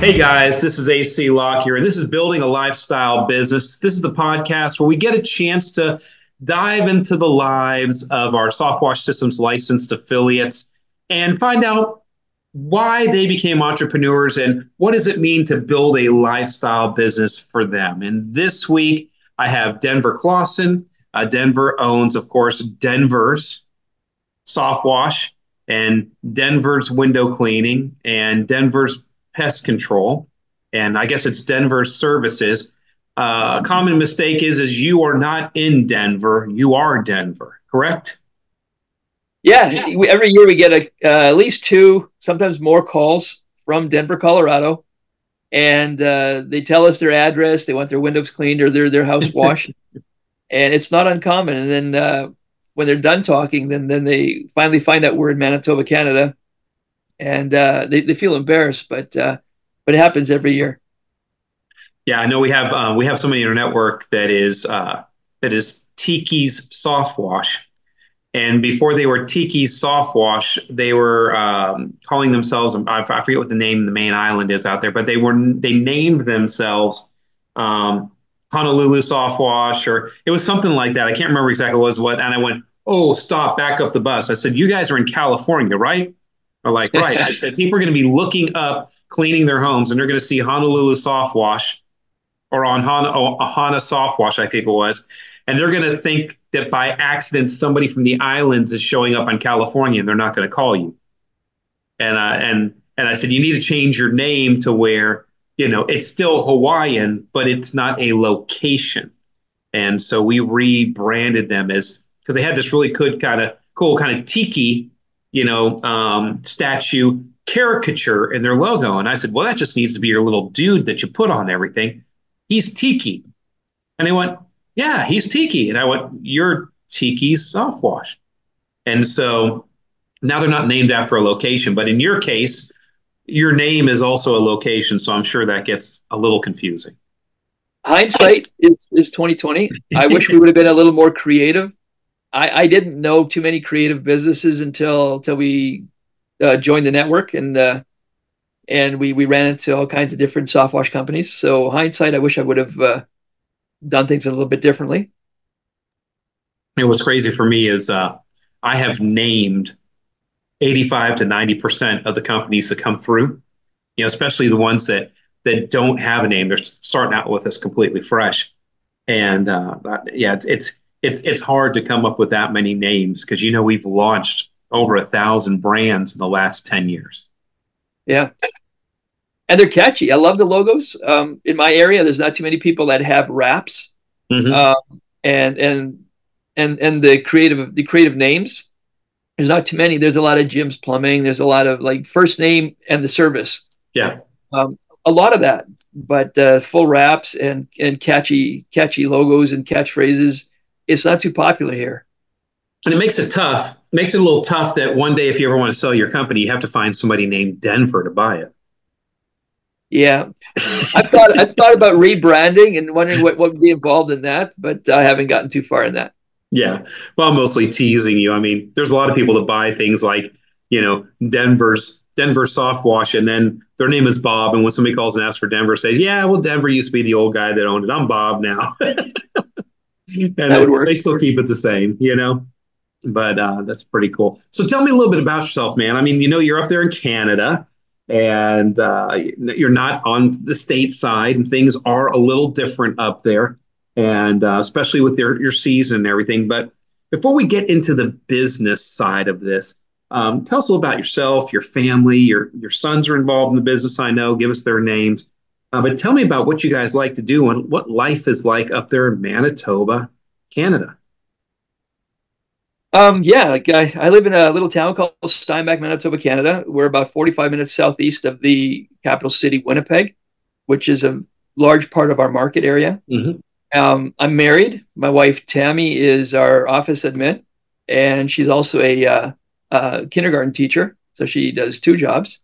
Hey guys, this is AC Lockyer, and this is Building a Lifestyle Business. This is the podcast where we get a chance to dive into the lives of our SoftWash Systems licensed affiliates and find out why they became entrepreneurs and what does it mean to build a lifestyle business for them. And this week, I have Denver Klassen. Denver owns, of course, Denver's SoftWash and Denver's window cleaning and Denver's pest control, and I guess it's Denver services. A common mistake is you are not in Denver, you are Denver, correct? Yeah, every year we get at least two, sometimes more calls from Denver, Colorado, and they tell us their address. They want their windows cleaned or their house washed, and it's not uncommon. And then when they're done talking, then they finally find out we're in Manitoba, Canada, and they feel embarrassed, but it happens every year. Yeah, I know we have somebody in our network that is Tiki's Softwash, and before they were Tiki's Softwash, they were calling themselves, I forget what the name of the main island is out there, but they named themselves Honolulu Softwash, or it was something like that. I can't remember exactly what, and I went, oh, stop, back up the bus. I said, you guys are in California, right? Are like, right. I said, people are going to be looking up cleaning their homes and they're going to see Honolulu Softwash or on Hana Softwash, I think it was. And they're going to think that by accident, somebody from the islands is showing up on California and they're not going to call you. And I said, you need to change your name to where, it's still Hawaiian, but it's not a location. And so we rebranded them as, because they had this really cool kind of tiki statue caricature in their logo. And I said, well, that just needs to be your little dude that you put on everything. He's Tiki. And they went, yeah, he's Tiki. And I went, you're Tiki's Softwash. And so now they're not named after a location, but in your case, your name is also a location. So I'm sure that gets a little confusing. Hindsight is 2020. I wish we would have been a little more creative. I didn't know too many creative businesses until we joined the network, and we ran into all kinds of different softwash companies. So hindsight, I wish I would have done things a little bit differently. And what's crazy for me is I have named 85 to 90% of the companies that come through, especially the ones that don't have a name. They're starting out with us completely fresh. And yeah, it's hard to come up with that many names because we've launched over 1,000 brands in the last 10 years. Yeah, and they're catchy. I love the logos. In my area, there's not too many people that have wraps, and the creative names. There's not too many. There's a lot of Jim's Plumbing. There's a lot of like first name and the service. Yeah, a lot of that, but full wraps and catchy logos and catchphrases. It's not too popular here. And it makes it a little tough that one day, if you ever want to sell your company, you have to find somebody named Denver to buy it. Yeah. I thought about rebranding and wondering what would be involved in that, but I haven't gotten too far in that. Yeah. Well, I'm mostly teasing you. I mean, there's a lot of people that buy things like, Denver Softwash, and then their name is Bob. And when somebody calls and asks for Denver, say, yeah, well, Denver used to be the old guy that owned it. I'm Bob now. And that would work. They still keep it the same, but that's pretty cool. So tell me a little bit about yourself, man. I mean, you're up there in Canada and you're not on the state side, and things are a little different up there, and especially with your season and everything. But before we get into the business side of this, tell us a little about yourself, your family, your sons are involved in the business, I know. Give us their names. But tell me about what you guys like to do and what life is like up there in Manitoba, Canada. Yeah, like I live in a little town called Steinbach, Manitoba, Canada. We're about 45 minutes southeast of the capital city, Winnipeg, which is a large part of our market area. I'm married. My wife, Tammy, is our office admin, and she's also a kindergarten teacher. So she does two jobs.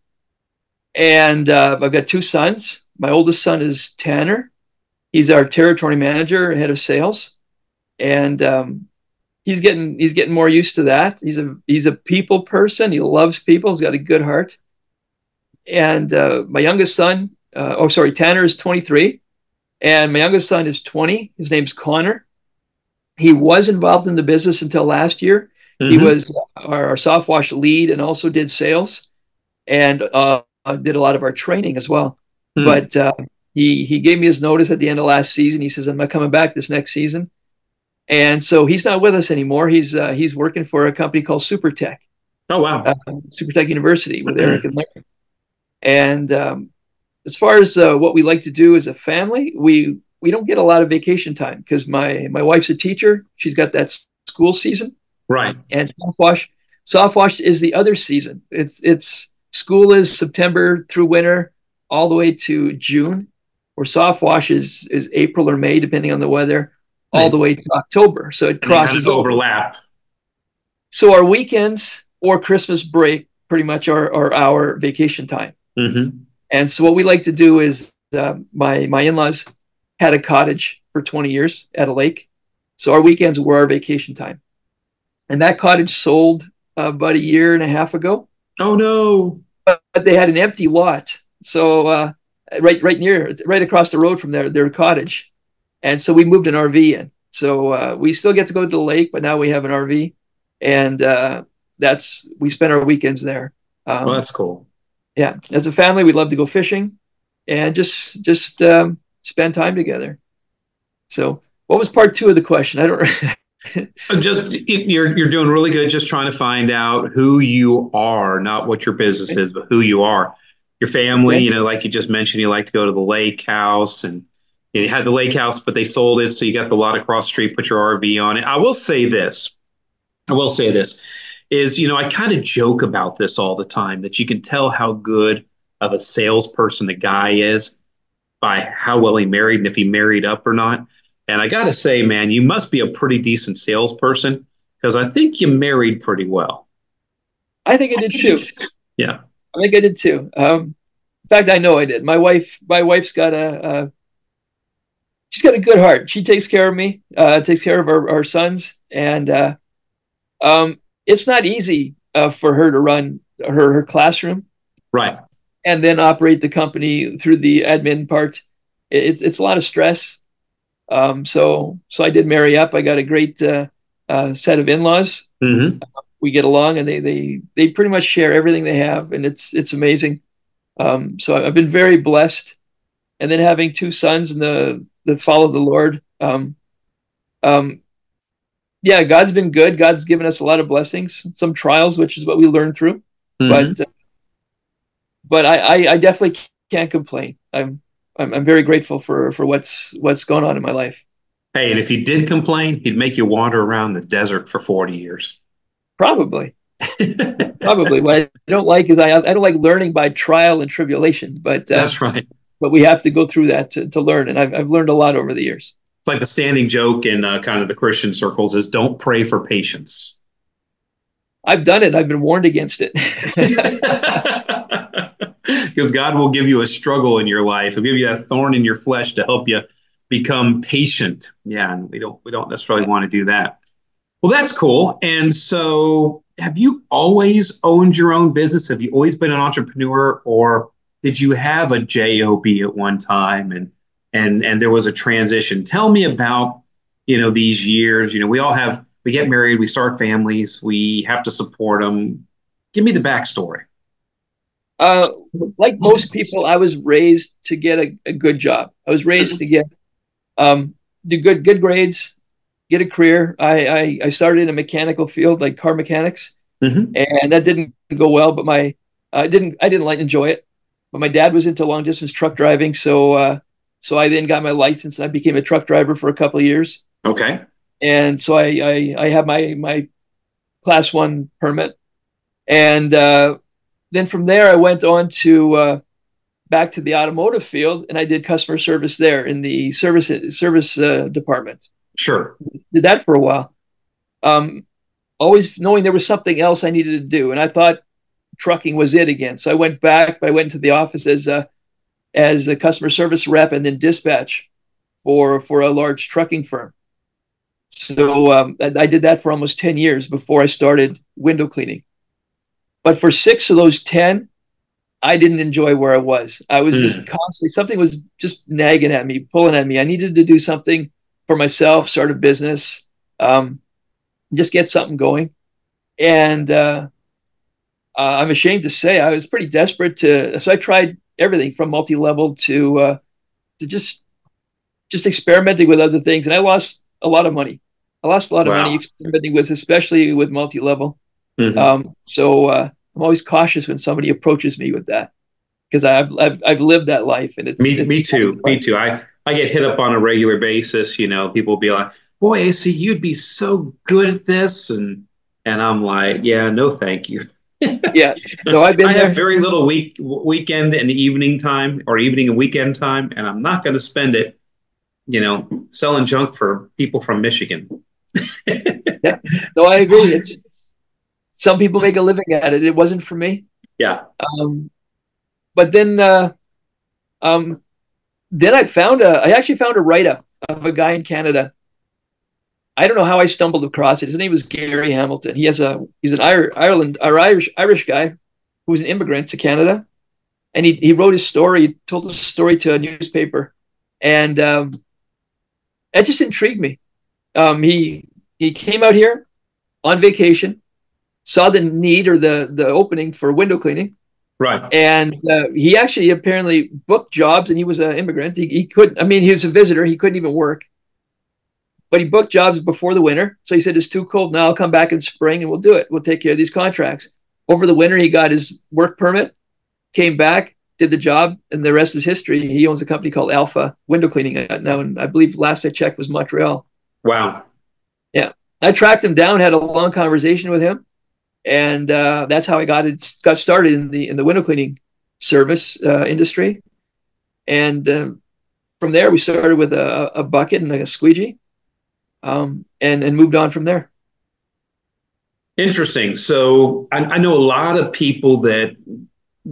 And I've got two sons. My oldest son is Tanner. He's our territory manager, head of sales, and he's getting more used to that. He's a people person. He loves people. He's got a good heart. And my youngest son Tanner is 23, and my youngest son is 20. His name's Connor. He was involved in the business until last year. He was our SoftWash lead and also did sales and did a lot of our training as well. But he gave me his notice at the end of last season. He says, I'm not coming back this next season. And so he's not with us anymore. He's working for a company called SuperTech. Oh, wow. SuperTech University with Eric and Larry. And as far as what we like to do as a family, we don't get a lot of vacation time because my wife's a teacher. She's got that school season. Right. And softwash is the other season. It's school is September through winter all the way to June, where softwash is April or May, depending on the weather, all the way to October. So it crosses overlap. So our weekends or Christmas break pretty much are our vacation time. And so what we like to do is my in-laws had a cottage for 20 years at a lake. So our weekends were our vacation time. And that cottage sold about a year and a half ago. Oh, no. But they had an empty lot. So right across the road from their cottage. And so we moved an RV in. So we still get to go to the lake, but now we have an RV. And we spend our weekends there. Well, that's cool. Yeah. As a family, we love to go fishing and just spend time together. So what was part two of the question? I don't Just you're doing really good. Just trying to find out who you are, not what your business is, but who you are. Your family, like you just mentioned, you like to go to the lake house, and you had the lake house, but they sold it, so you got the lot across the street, put your RV on it. I will say this is, I kind of joke about this all the time, that you can tell how good of a salesperson the guy is by how well he married and if he married up or not. And I got to say, man, you must be a pretty decent salesperson because I think you married pretty well. I think I did too. Yeah. I think I did too. In fact, I know I did. My wife's got she's got a good heart. She takes care of me, takes care of our sons. And it's not easy for her to run her classroom. Right. And then operate the company through the admin part. It's a lot of stress. So I did marry up. I got a great set of in-laws. We get along, and they pretty much share everything they have, and it's amazing. So I've been very blessed. And then having two sons and that follow the Lord. Yeah, God's been good. God's given us a lot of blessings, some trials, which is what we learn through. But I definitely can't complain. I'm very grateful for what's going on in my life. Hey, and if he did complain, he'd make you wander around the desert for 40 years. Probably. Probably. What I don't like is I don't like learning by trial and tribulation. But that's right. But we have to go through that to learn, and I've learned a lot over the years. It's like the standing joke in kind of the Christian circles is don't pray for patience. I've done it. I've been warned against it. Because God will give you a struggle in your life. He'll give you a thorn in your flesh to help you become patient. Yeah, and we don't necessarily want to do that. Well, that's cool. And so have you always owned your own business? Have you always been an entrepreneur, or did you have a job at one time and there was a transition? Tell me about, these years. We get married, we start families, we have to support them. Give me the backstory. Like most people, I was raised to get a good job. I was raised to get do good grades, get a career. I started in a mechanical field, like car mechanics, and that didn't go well. But I didn't enjoy it. But my dad was into long distance truck driving, so I then got my license and I became a truck driver for a couple of years. Okay. And so I have my class 1 permit, and then from there I went on to back to the automotive field, and I did customer service there in the service department. Sure. Did that for a while. Always knowing there was something else I needed to do, and I thought trucking was it again. So I went back, but I went into the office as a customer service rep and then dispatch for a large trucking firm. So I did that for almost 10 years before I started window cleaning. But for 6 of those 10, I didn't enjoy where I was. I was just Mm. constantly, something was just nagging at me, pulling at me. I needed to do something for myself, start a business, um, just get something going. And I'm ashamed to say I was pretty desperate so I tried everything from multi-level to just experimenting with other things. And I lost a lot of money. I lost a lot of money Wow. experimenting with, especially with multi-level. Hmm. I'm always cautious when somebody approaches me with that because I've lived that life and Me it's too. Me too. I get hit up on a regular basis. People will be like, "Boy, AC, you'd be so good at this," and I'm like, "Yeah, no, thank you." yeah. No, I've I been have there. very little weekend and evening time, or evening and weekend time, and I'm not going to spend it, selling junk for people from Michigan. Yeah. No, I agree. It's some people make a living at it. It wasn't for me. Yeah. Um, but um, then I actually found a write up of a guy in Canada. I don't know how I stumbled across it. His name was Gary Hamilton. He's an Ireland or Irish guy who was an immigrant to Canada, and he wrote his story. He told his story to a newspaper, and that just intrigued me. He came out here on vacation, saw the need or the opening for window cleaning, Right. and he actually apparently booked jobs. And he was an immigrant. He couldn't. I mean, he was a visitor. He couldn't even work, but he booked jobs before the winter. So he said, "It's too cold now. I'll come back in spring and we'll do it. We'll take care of these contracts." Over the winter, he got his work permit, came back, did the job, and the rest is history. He owns a company called Alpha Window Cleaning now, and I believe last I checked was Montreal. Wow. Yeah, I tracked him down, had a long conversation with him, and that's how I got started in the window cleaning service industry. And from there, we started with a bucket and like a squeegee, and moved on from there. Interesting. So I know a lot of people that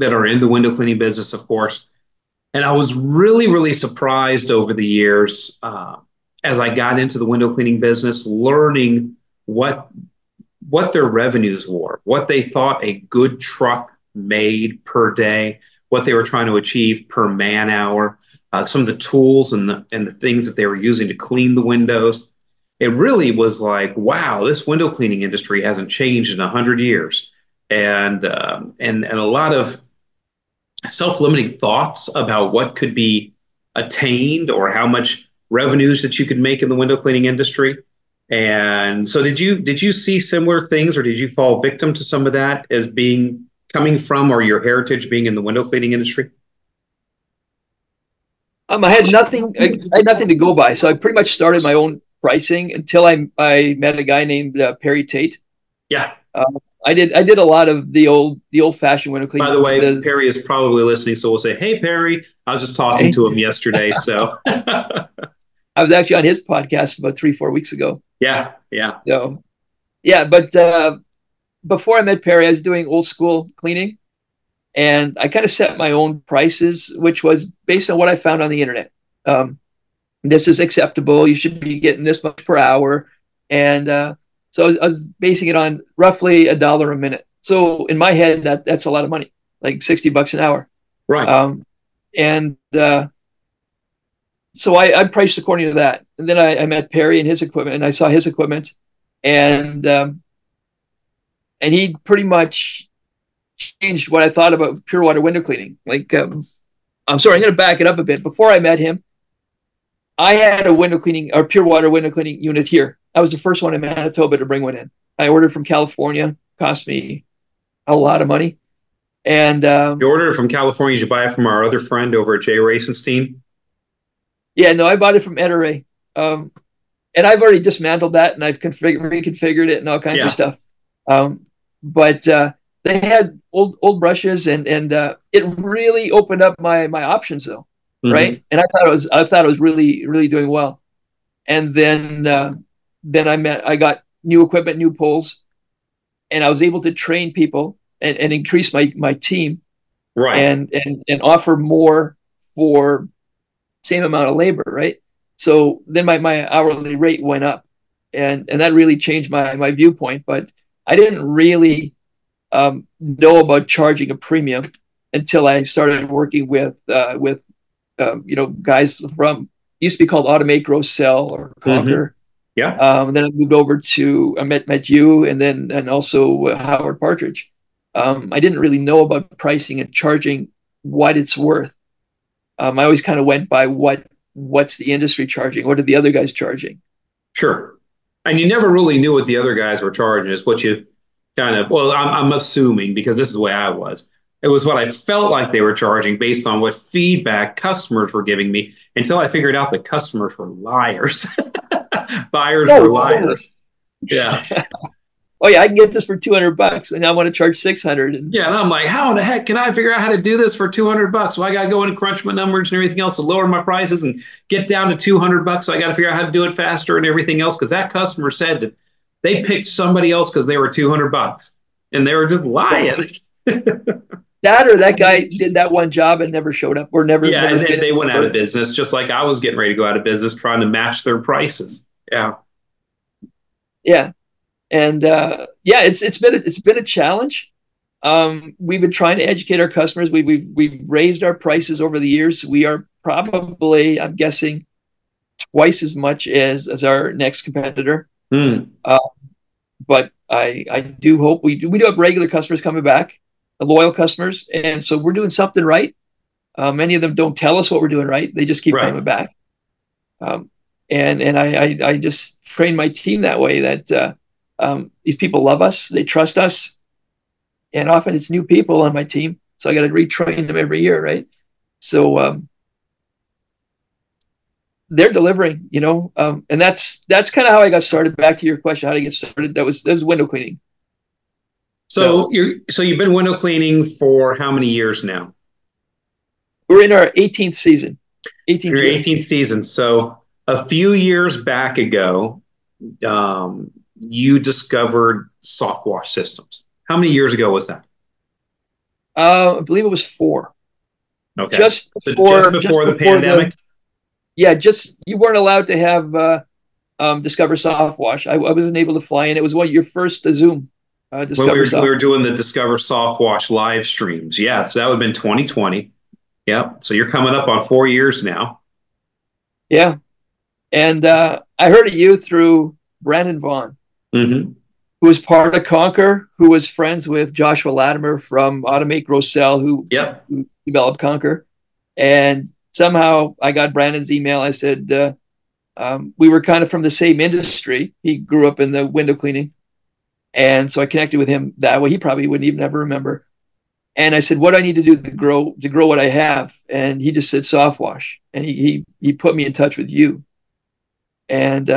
are in the window cleaning business, of course. And I was really, really surprised over the years as I got into the window cleaning business, learning what what their revenues were, what they thought a good truck made per day, what they were trying to achieve per man hour, some of the tools and the things that they were using to clean the windows. It really was like, wow, this window cleaning industry hasn't changed in 100 years, and a lot of self-limiting thoughts about what could be attained or how much revenues that you could make in the window cleaning industry. And so did you see similar things or did you fall victim to some of that as being coming from or your heritage being in the window cleaning industry? I had nothing. I had nothing to go by, so I pretty much started my own pricing until I met a guy named Perry Tate. Yeah. Uh, I did a lot of the old fashioned window By cleaning. the way, Perry is probably listening, so we'll say, "Hey, Perry." I was just talking to him yesterday, so I was actually on his podcast about 3 4 weeks ago. yeah, yeah. So yeah, but before I met Perry, I was doing old school cleaning, and I kind of set my own prices, which was based on what I found on the internet. Um, this is acceptable. You should be getting this much per hour, and so I was basing it on roughly $1 a minute. So in my head, that's a lot of money, like $60 an hour. Right. And so I priced according to that. And then I met Perry and his equipment, and I saw his equipment, and he pretty much changed what I thought about pure water window cleaning. Like, I'm sorry, I'm going to back it up a bit. Before I met him, I had a window cleaning or pure water window cleaning unit here. I was the first one in Manitoba to bring one in. I ordered from California, cost me a lot of money. And You ordered it from California. Did you buy it from our other friend over at Jay Racenstein? yeah, no, I bought it from Ederay. And I've already dismantled that and I've reconfigured it and all kinds of Yeah. stuff. But they had old brushes and it really opened up my options though, Mm-hmm. right? And I thought it was really doing well. And then I got new equipment, new poles, and I was able to train people and increase my team Right. and offer more for same amount of labor, right? So then my hourly rate went up, and that really changed my viewpoint. But I didn't really know about charging a premium until I started working with guys from used to be called Automate, Grow, Sell, or Mm-hmm. Conquer. Yeah. Then I moved over to I met you, and also Howard Partridge. I didn't really know about pricing and charging what it's worth. I always kind of went by what's the industry charging, what are the other guys charging. Sure. And you never really knew what the other guys were charging. Is what you kind of, well, I'm assuming because this is the way I was. It was what I felt like they were charging based on what feedback customers were giving me until I figured out that customers were liars. Buyers were Oh, totally. liars. Yeah. Oh yeah, I can get this for $200, and I want to charge 600. And Yeah. And I'm like, how in the heck can I figure out how to do this for $200? Well, I got to go in and crunch my numbers and everything else to lower my prices and get down to $200. So I got to figure out how to do it faster and everything else because that customer said that they picked somebody else because they were $200 and they were just lying. that or that guy did that one job and never showed up or Yeah, never and then finished they went the out of work. business, just like I was getting ready to go out of business, trying to match their prices. Yeah. Yeah, and yeah, it's been a challenge. We've been trying to educate our customers. We've raised our prices over the years. We are probably, I'm guessing, twice as much as our next competitor. Mm. Uh, but I do hope we do have regular customers coming back, loyal customers, and so we're doing something right. Many of them don't tell us what we're doing right; they just keep Right. coming back. Um, and I just train my team that way that these people love us, they trust us, and often it's new people on my team, so I got to retrain them every year, right? So they're delivering, and that's kind of how I got started. Back to your question, how to get started? That was window cleaning. So So you've been window cleaning for how many years now? we're in our 18th season, 18th Your year. 18th season. So a few years back ago, you discovered SoftWash Systems. How many years ago was that? I believe it was four. Okay. Just So just before, just before the before the pandemic? yeah, just you weren't allowed to have Discover SoftWash. I wasn't able to fly in. It was one of your first Zoom When we Discover were we Soft. were doing the Discover SoftWash live streams. Yeah, so that would have been 2020. Yep. So you're coming up on 4 years now. Yeah, and I heard of you through Brandon Vaughn, Mm-hmm. who was part of Conquer, who was friends with Joshua Latimer from Automate Grow Sell, Yep. who developed Conquer. And somehow I got Brandon's email. I said we were kind of from the same industry. He grew up in the window cleaning, and so I connected with him that way. He probably wouldn't even ever remember. And I said, "What do I need to do to grow what I have?" And he just said, "Softwash." And he put me in touch with you, and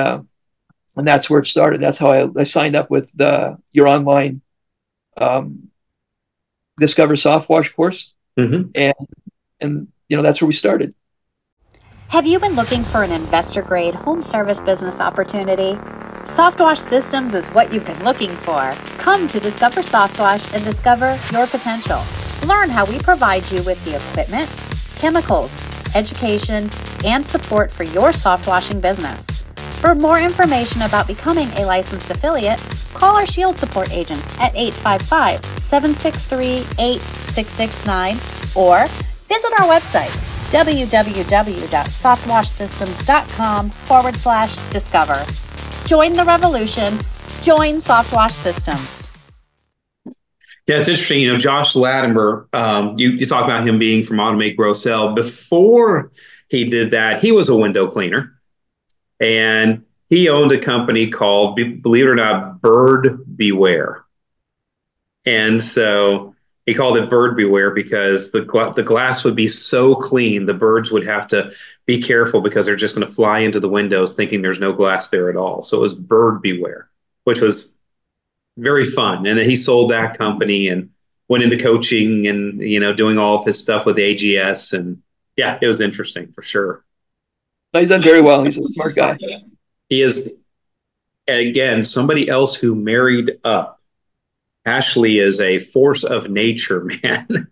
that's where it started. That's how I signed up with your online um, Discover Softwash course, Mm-hmm. and that's where we started. Have you been looking for an investor-grade home service business opportunity? SoftWash Systems is what you've been looking for. Come to Discover SoftWash and discover your potential. Learn how we provide you with the equipment, chemicals, education, and support for your soft washing business. For more information about becoming a licensed affiliate, call our Shield support agents at 855-763-8669 or visit our website www.softwashsystems.com/discover. Join the revolution. Join SoftWash Systems. Yeah, it's interesting. Josh Latimer, you talk about him being from Automate Grow Sell. Before he did that, he was a window cleaner. And he owned a company called, believe it or not, Bird Beware. And so he called it Bird Beware because the glass would be so clean, the birds would have to be careful because they're just going to fly into the windows thinking there's no glass there at all. So it was Bird Beware, which was very fun. And then he sold that company and went into coaching and, doing all of his stuff with AGS. And yeah, it was interesting for sure. He's done very well. He's a smart guy. He is, again, somebody else who married up. Ashley is a force of nature, man.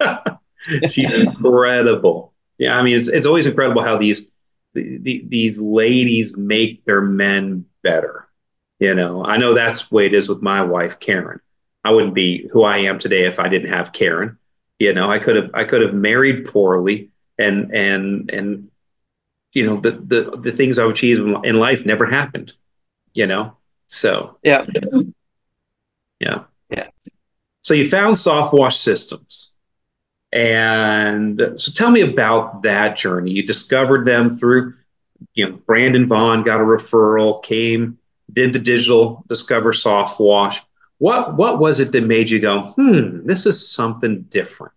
She's incredible. Yeah, I mean, it's always incredible how these ladies make their men better. I know that's the way it is with my wife, Karen. I wouldn't be who I am today if I didn't have Karen. I could have married poorly, and the things I've achieved in life never happened. So Yeah. yeah. Yeah. So you found SoftWash Systems. And so tell me about that journey. You discovered them through, Brandon Vaughn got a referral, came, did the digital discover SoftWash. What was it that made you go, this is something different?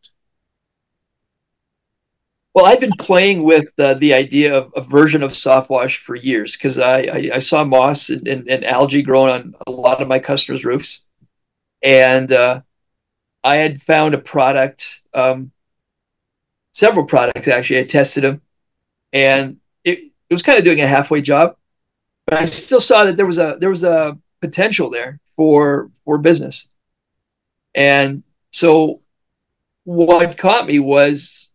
Well, I've been playing with the idea of a version of SoftWash for years because I saw moss and algae growing on a lot of my customers' roofs. And I had found a product, several products actually. I tested them, and it was kind of doing a halfway job, but I still saw that there was a potential there for business. And so what caught me was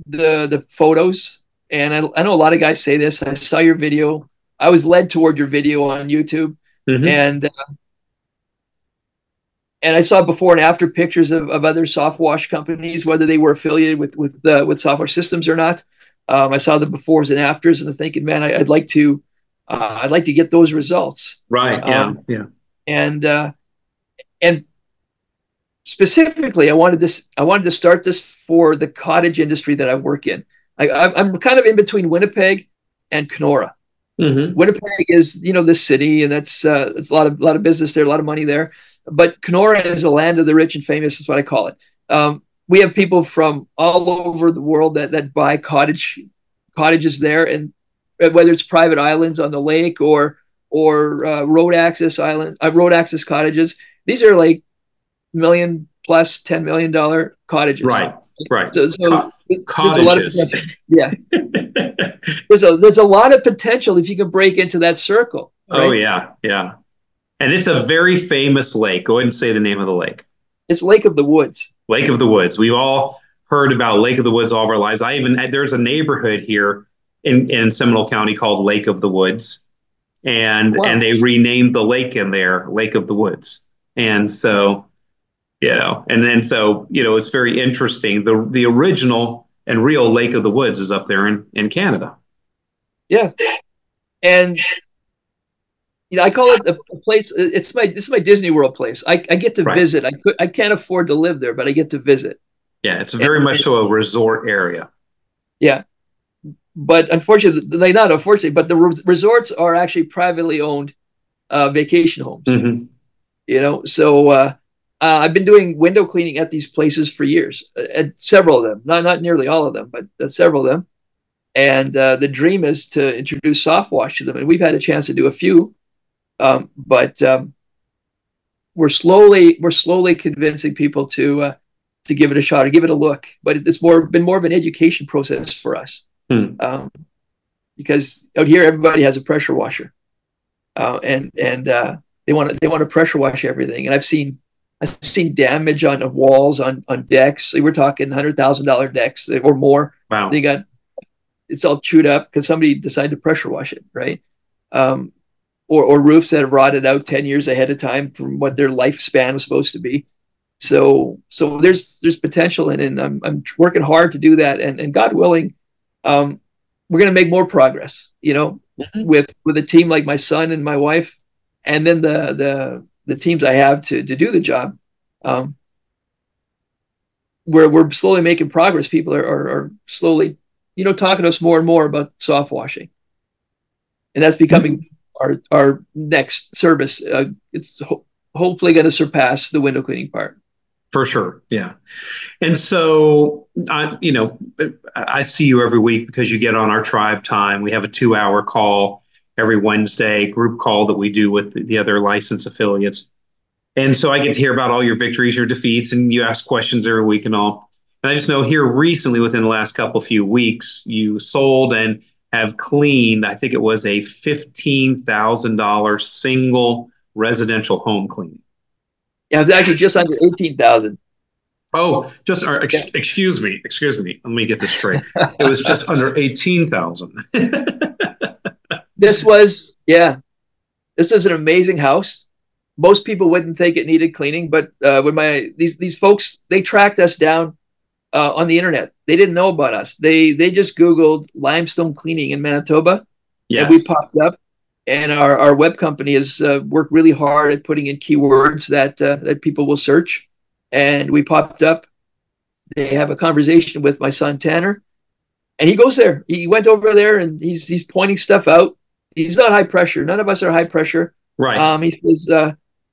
the photos. And I know a lot of guys say this. I saw your video. I was led toward your video on YouTube, Mm-hmm. and I saw before and after pictures of other soft wash companies, whether they were affiliated with SoftWash Systems or not. I saw the befores and afters, and I'm thinking, man, I'd like to get those results. Right. Yeah. Yeah. And and specifically, I wanted to start this for the cottage industry that I work in. I'm kind of in between Winnipeg and Kenora. Mm-hmm. Winnipeg is, the city, and that's it's a lot of business there, a lot of money there. But Kenora is the land of the rich and famous. Is what I call it. We have people from all over the world that buy cottages there, and whether it's private islands on the lake or road access cottages. These are like million plus $10 million cottages. Right. Right. So there's a lot of Cottages. potential. Yeah. There's a lot of potential if you can break into that circle. Right? Oh yeah. Yeah. And it's a very famous lake. Go ahead and say the name of the lake. It's Lake of the Woods. Lake of the Woods. We've all heard about Lake of the Woods all of our lives. There's a neighborhood here in Seminole County called Lake of the Woods. And Wow. and they renamed the lake in there Lake of the Woods. And so, it's very interesting. The original and real Lake of the Woods is up there in Canada. Yeah. And I call it a place. It's my Disney World place. I get to Right. visit. I can't afford to live there, but I get to visit. Yeah, it's very much so a resort area. Yeah. But unfortunately, not unfortunately, but the resorts are actually privately owned vacation homes. Mm-hmm. So I've been doing window cleaning at these places for years, at several of them, not nearly all of them, but several of them. And the dream is to introduce SoftWash to them, and we've had a chance to do a few, but we're slowly convincing people to give it a shot or give it a look. But it's been more of an education process for us, because out here everybody has a pressure washer, and they want to pressure wash everything. And I've seen damage on walls, on decks. We're talking $100,000 decks or more. Wow. It's all chewed up because somebody decided to pressure wash it, right? Or roofs that have rotted out 10 years ahead of time from what their lifespan was supposed to be. So there's potential in it, and I'm working hard to do that. And God willing, we're going to make more progress, with a team like my son and my wife, and then the teams I have to do the job. We're slowly making progress. People are slowly, talking to us more and more about soft washing, and that's becoming our next service. It's hopefully going to surpass the window cleaning part. For sure. Yeah. And so, I see you every week because you get on our tribe time. We have a 2-hour call every Wednesday, group call that we do with the other licensed affiliates. And so I get to hear about all your victories, your defeats, and you ask questions every week and all. And I just know here recently, within the last few weeks, you sold and have cleaned, I think it was a $15,000 single residential home cleaning. Yeah, it was actually just under 18,000. Oh, excuse me. Let me get this straight. It was just under 18,000. This is an amazing house. Most people wouldn't think it needed cleaning, but when these folks, they tracked us down on the internet. They didn't know about us. They just Googled limestone cleaning in Manitoba, and we Yes. popped up. And our web company has worked really hard at putting in keywords that people will search. And we popped up. They have a conversation with my son Tanner, and he goes there. He went over there, and he's pointing stuff out. He's not high pressure. None of us are high pressure. Right. He says,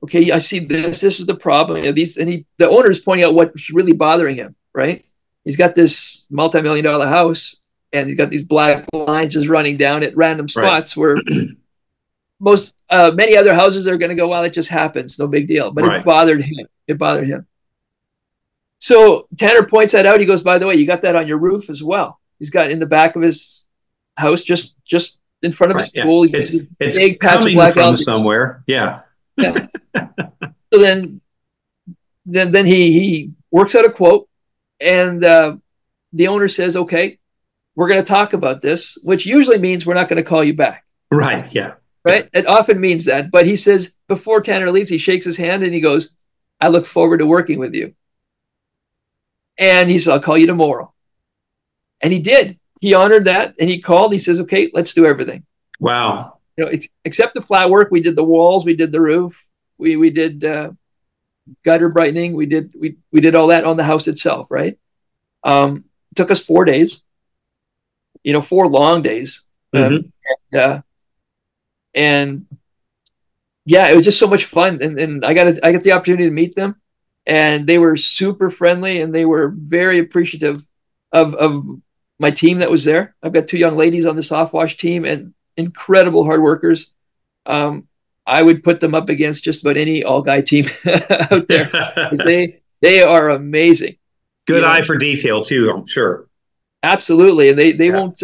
"Okay, I see this. This is the problem." You know, the owner is pointing out what's really bothering him. Right? He's got this multi-million-dollar house, and he's got these black lines just running down at random spots where many other houses are going to go, well, it just happens, no big deal. But it bothered him. It bothered him. So Tanner points that out. He goes, by the way, you got that on your roof as well. He's got in the back of his house, just in front of his pool. It's big coming patch of from algae somewhere. Yeah. Yeah. So then he works out a quote, and the owner says, okay, we're going to talk about this, which usually means we're not going to call you back. Right. Yeah. Right. It often means that. But he says, before Tanner leaves, he shakes his hand and he goes, I look forward to working with you. And he said, I'll call you tomorrow. And he did. He honored that, and he called. He says, okay, let's do everything. Wow. You know, except the flat work. We did the walls. We did the roof. We did gutter brightening. We did all that on the house itself. Right. It took us 4 days. 4 long days. And yeah, it was just so much fun. And I got the opportunity to meet them, and they were super friendly, and they were very appreciative of my team that was there. I've got 2 young ladies on the SoftWash team, and incredible hard workers. I would put them up against just about any all-guy team out there. They are amazing. Good eye for detail too, I'm sure. Absolutely, and they won't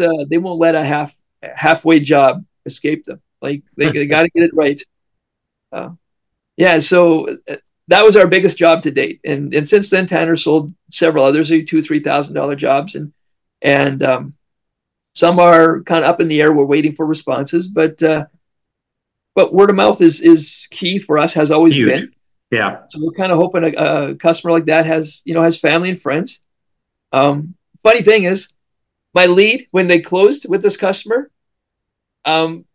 let a halfway job escape them. Like they got to get it right. So that was our biggest job to date, and since then Tanner sold several others, $2,000-$3,000 jobs, and some are kind of up in the air. We're waiting for responses, but word of mouth is key for us. Has always huge. Been. Yeah. So we're kind of hoping a customer like that has family and friends. Funny thing is, my lead when they closed with this customer,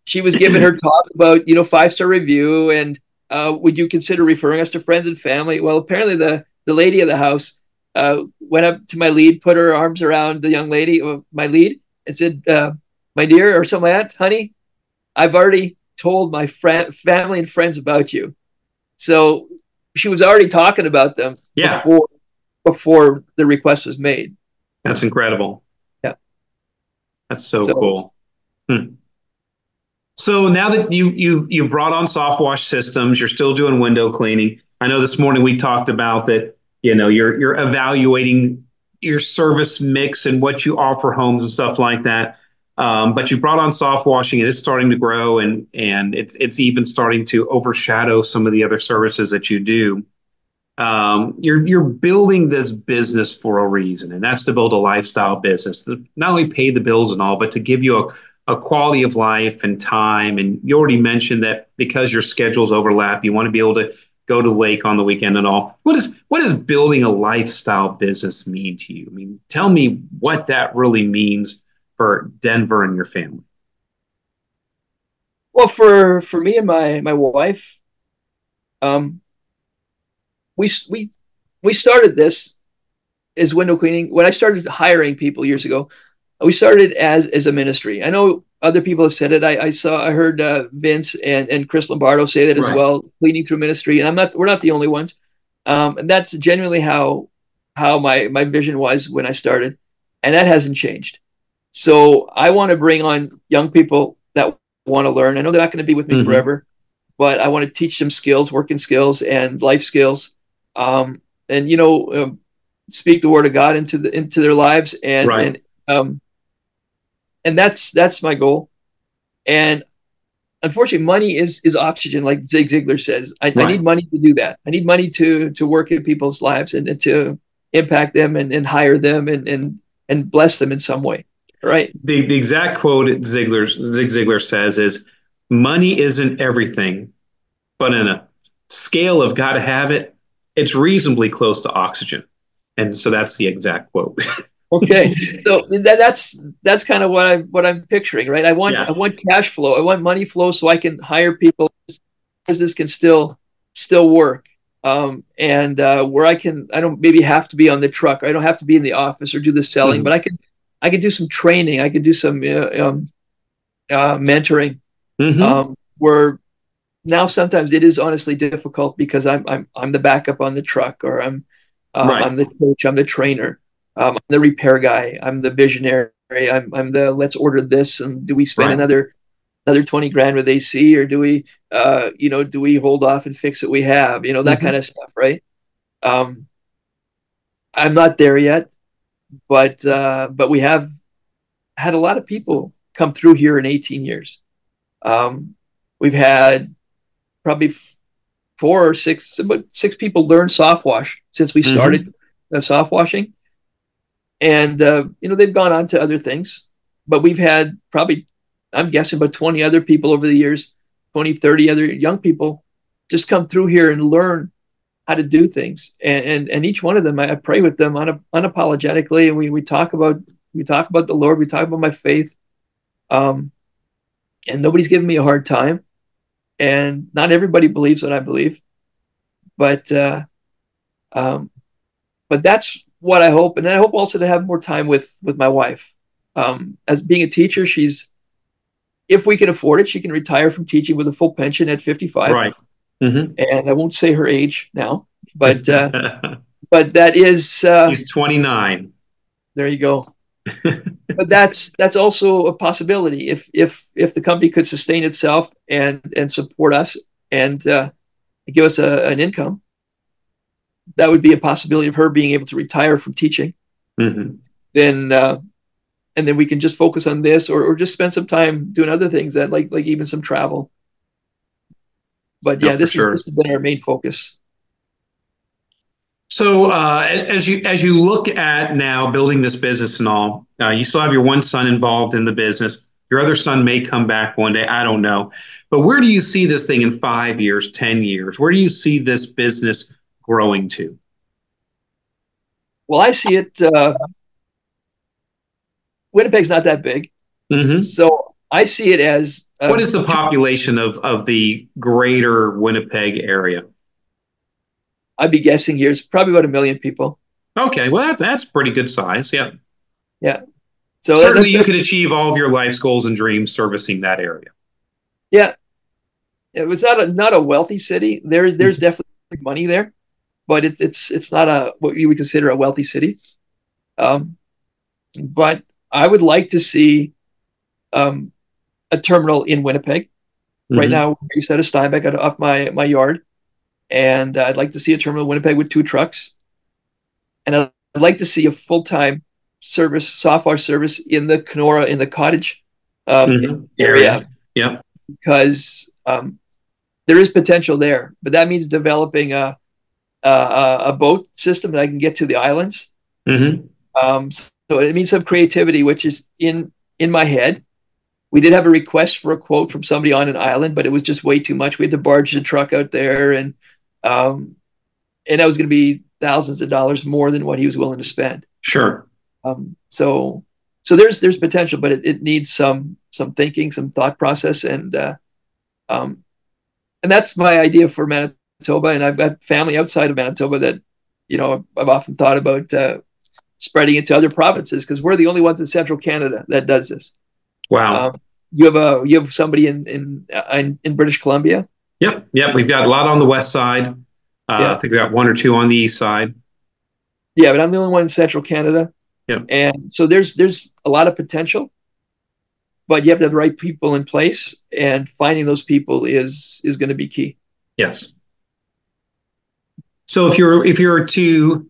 she was giving her talk about 5-star review, and would you consider referring us to friends and family? Well, apparently the lady of the house went up to my lead, put her arms around the young lady, my lead, and said, "My dear," or something like that, "honey, I've already told my family and friends about you." So she was already talking about them before the request was made. That's incredible. Yeah. That's so cool. So now that you brought on SoftWash Systems, you're still doing window cleaning. I know this morning we talked about that, you're evaluating your service mix and what you offer homes and stuff like that. But you brought on soft washing, and it's starting to grow, and it's even starting to overshadow some of the other services that you do. You're building this business for a reason, and that's to build a lifestyle business to not only pay the bills and all, but to give you a quality of life and time. And you already mentioned that because your schedules overlap, you want to be able to go to the lake on the weekend and all. What does building a lifestyle business mean to you? I mean, tell me what that really means for Denver and your family. Well, for me and my wife, we started this as window cleaning. When I started hiring people years ago, we started as a ministry. I know other people have said it. I heard Vince and Chris Lombardo say that as well, leading through ministry. And we're not the only ones. And that's genuinely how my vision was when I started, and that hasn't changed. So I want to bring on young people that want to learn. I know they're not going to be with me forever, but I want to teach them skills, working skills, and life skills, and speak the word of God into their lives, and that's my goal. And unfortunately, money is oxygen, like Zig Ziglar says. I need money to do that. I need money to work in people's lives and to impact them and hire them and bless them in some way. Right. The exact quote Zig Ziglar says is, "Money isn't everything, but in a scale of gotta have it, it's reasonably close to oxygen." And so that's the exact quote. Okay, so that's kind of what I'm picturing, right? Yeah. I want cash flow, I want money flow, so I can hire people. Business can still work, and where I don't maybe have to be on the truck, or I don't have to be in the office or do the selling, Mm-hmm. but I can do some training, I can do some mentoring, Mm-hmm. where now sometimes it is honestly difficult because I'm the backup on the truck, or Right. I'm the coach, I'm the trainer, I'm the repair guy, I'm the visionary, I'm the let's order this, and do we spend Right. another 20 grand with AC, or do we do we hold off and fix what we have, that Mm-hmm. kind of stuff, right? Um, I'm not there yet, but we have had a lot of people come through here in 18 years. Um, we've had probably four or six, about six people learn soft wash since we Mm-hmm. started soft washing, and they've gone on to other things. But we've had probably, I'm guessing, about 20 other people over the years, 20, 30 other young people just come through here and learn how to do things. And each one of them, I pray with them unapologetically, and we talk about the Lord, we talk about my faith, um, and nobody's giving me a hard time. And not everybody believes what I believe, but um, but that's what I hope. And then I hope also to have more time with my wife. As being a teacher, if we can afford it, she can retire from teaching with a full pension at 55. Right. Mm-hmm. And I won't say her age now, but that is He's 29. there you go. But that's also a possibility if the company could sustain itself and support us and give us an income. That would be a possibility of her being able to retire from teaching. Mm-hmm. Then and then we can just focus on this, or just spend some time doing other things, that like even some travel. But No, yeah, for this sure. has been our main focus. So as you look at now building this business and all, you still have your one son involved in the business. Your other son may come back one day. I don't know. But where do you see this thing in 5 years, 10 years? Where do you see this business growing to? Well, I see it. Winnipeg's not that big, Mm-hmm. so I see it as What is the population of the greater Winnipeg area? I'd be guessing here, it's probably about 1 million people. Okay, well that's pretty good size. Yeah. Yeah. So Certainly that's you could achieve all of your life's goals and dreams servicing that area. yeah. It was not a wealthy city. There's Mhm. definitely money there, but it's not a what you would consider a wealthy city. Um, but I would like to see um, a terminal in Winnipeg. Right Mhm. now, we set a Steinbeck off my yard, and I'd like to see a terminal in Winnipeg with 2 trucks, and I'd like to see a full time service, software service in the Kenora, in the cottage Area. area, Yeah. because there is potential there. But that means developing a boat system that I can get to the islands. Hmm. So it means some creativity, which is in my head. We did have a request for a quote from somebody on an island, but it was just way too much. We had to barge the truck out there, um, and that was going to be thousands of dollars more than what he was willing to spend. Sure. So there's potential, but it needs some thinking, some thought process, um, and that's my idea for Manitoba. And I've got family outside of Manitoba that I've often thought about spreading it to other provinces, because we're the only ones in central Canada that does this. Wow. Um, you have somebody in British Columbia. Yep. Yep. We've got a lot on the west side. I Yeah, think we got one or two on the east side. yeah, but I'm the only one in central Canada, Yep. and so there's a lot of potential, but you have to have the right people in place, and finding those people is going to be key. Yes. So if you're to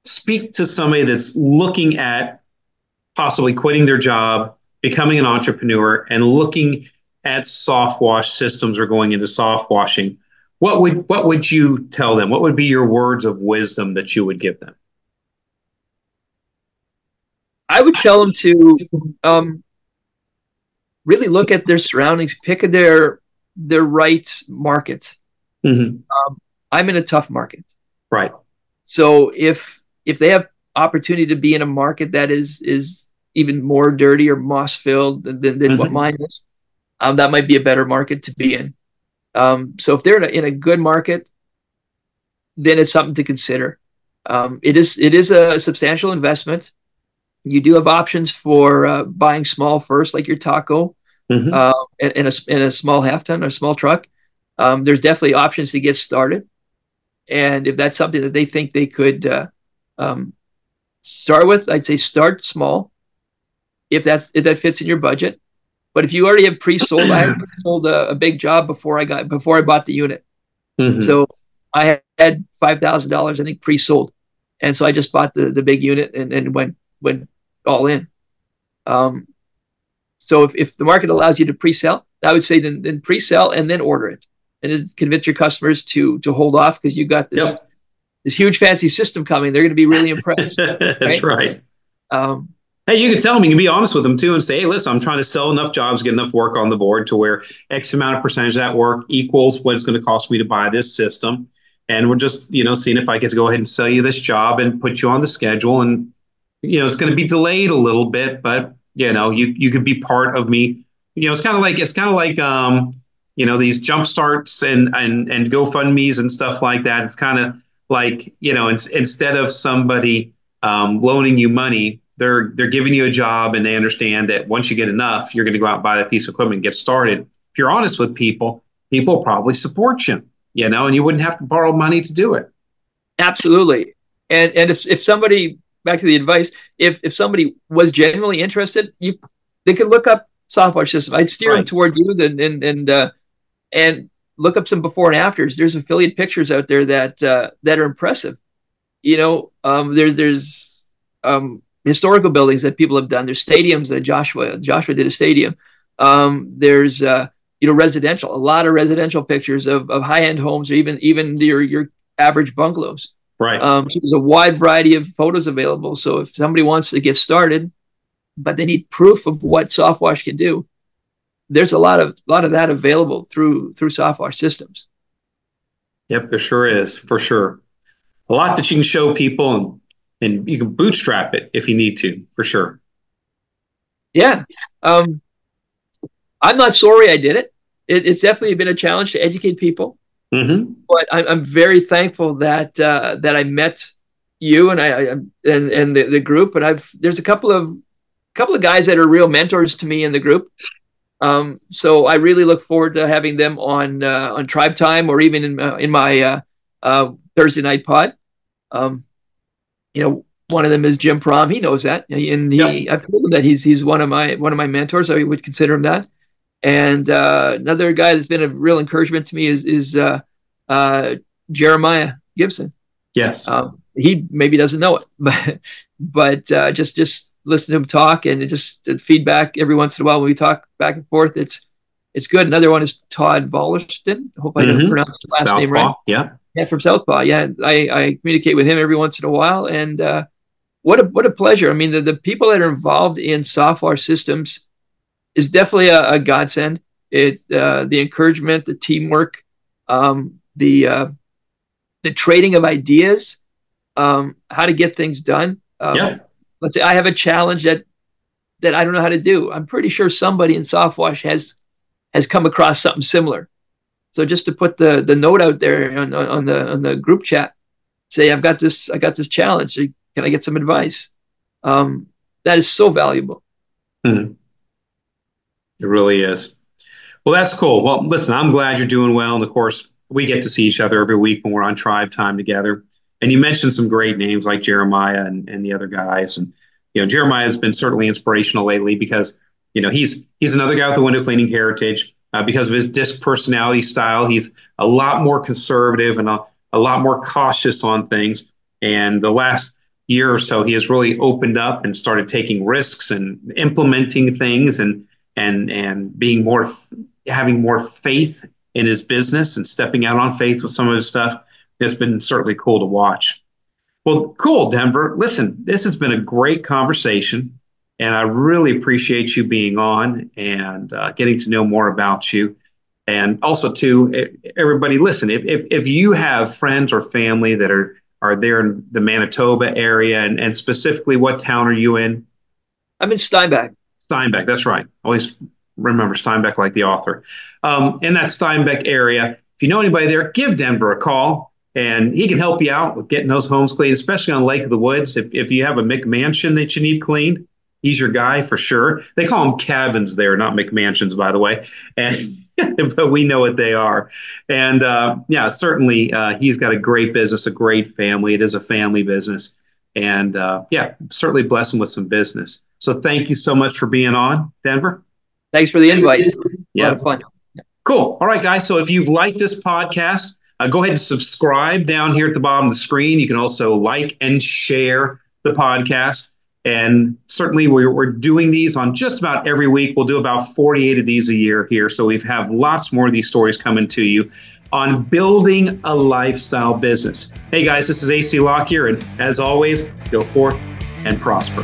speak to somebody that's looking at possibly quitting their job, becoming an entrepreneur, and looking at soft wash systems or going into soft washing, what would you tell them? What would be your words of wisdom that you would give them? I would tell them to really look at their surroundings, pick their right market. Hmm. I'm in a tough market, Right. So if they have opportunity to be in a market that is even more dirty or moss filled than what mine is, that might be a better market to be in. So if they're in a good market, then it's something to consider. It is a substantial investment. You do have options for buying small first, like your taco, in a small half ton or small truck. There's definitely options to get started, and if that's something that they think they could start with, I'd say start small if that fits in your budget. But if you already have pre-sold, I had sold a big job before I bought the unit. So I had $5,000, I think, pre-sold, and so I just bought the big unit and went all in. So if the market allows you to pre-sell, I would say then pre-sell and then order it, and then convince your customers to hold off because you've got this huge fancy system coming. They're going to be really impressed. That's right. Um, Hey, you can tell them, you can be honest with them too and say, hey, listen, I'm trying to sell enough jobs, get enough work on the board to where X amount of percentage of that work equals what it's going to cost me to buy this system. And we're just, seeing if I get to go ahead and sell you this job and put you on the schedule. And, it's going to be delayed a little bit, but, you could be part of me. It's kind of like, these jump starts and GoFundMe's and stuff like that. It's kind of like, instead of somebody loaning you money, they're giving you a job, and they understand that once you get enough, you're going to go out and buy that piece of equipment and get started. If you're honest with people will probably support you, and you wouldn't have to borrow money to do it. Absolutely. And if somebody, back to the advice, if somebody was genuinely interested, they could look up SoftWash Systems. I'd steer them toward you and look up some before and afters. There's affiliate pictures out there that are impressive. There's historical buildings that people have done. There's stadiums that Joshua did a stadium. There's residential, a lot of residential pictures of high-end homes, or even your average bungalows. Right. So there's a wide variety of photos available. So if somebody wants to get started, but they need proof of what SoftWash can do, there's a lot of that available through SoftWash Systems. Yep, there sure is, for sure. A lot that you can show people, and you can bootstrap it if you need to, for sure. Yeah. I'm not sorry I did it. It's definitely been a challenge to educate people. But I'm very thankful that I met you and the group. And there's a couple of guys that are real mentors to me in the group. So I really look forward to having them on Tribe Time, or even in my Thursday night pod. One of them is Jim Prom. He knows that, and I've told him that he's one of my mentors. I would consider him that. And another guy that's been a real encouragement to me is Jeremiah Gibson. Yes. He maybe doesn't know it, but just listen to him talk, and just feedback every once in a while when we talk back and forth. It's good. Another one is Todd Vollerston. I hope I didn't pronounce the last name right. Yeah, from Southpaw. Yeah, I communicate with him every once in a while, and what a pleasure. I mean, the people that are involved in SoftWash Systems is definitely a godsend. It's the encouragement, the teamwork, the trading of ideas, how to get things done. Let's say I have a challenge that I don't know how to do. I'm pretty sure somebody in SoftWash has come across something similar. So just to put the note out there on the group chat, say I got this challenge. Can I get some advice? That is so valuable. It really is. Well, that's cool. Well, listen, I'm glad you're doing well. And of course, we get to see each other every week when we're on Tribe Time together. And you mentioned some great names like Jeremiah and the other guys. And, Jeremiah has been certainly inspirational lately because, he's another guy with a window cleaning heritage. Because of his disc personality style, he's a lot more conservative and a lot more cautious on things. And the last year or so, he has really opened up and started taking risks and implementing things and being having more faith in his business and stepping out on faith with some of his stuff. It's been certainly cool to watch. Well, cool, Denver. Listen, this has been a great conversation. And I really appreciate you being on and getting to know more about you. And also, too, everybody, listen, if you have friends or family that are are there in the Manitoba area, and specifically, what town are you in? I'm in Steinbach. Steinbach, that's right. Always remember Steinbach like the author. In that Steinbach area, if you know anybody there, give Denver a call, and he can help you out with getting those homes cleaned, especially on Lake of the Woods. If you have a McMansion that you need cleaned, he's your guy for sure. They call them cabins there, not McMansions, by the way. And but we know what they are. And yeah, certainly he's got a great business, a great family. It is a family business. And yeah, certainly bless him with some business. So thank you so much for being on, Denver. Thanks for the invite. Yeah. A lot of fun. Cool. All right, guys. So if you've liked this podcast, go ahead and subscribe down here at the bottom of the screen. You can also like and share the podcast. And certainly we're doing these on just about every week. We'll do about 48 of these a year here. So we have lots more of these stories coming to you on building a lifestyle business. Hey guys, this is AC Lockyer, and as always, go forth and prosper.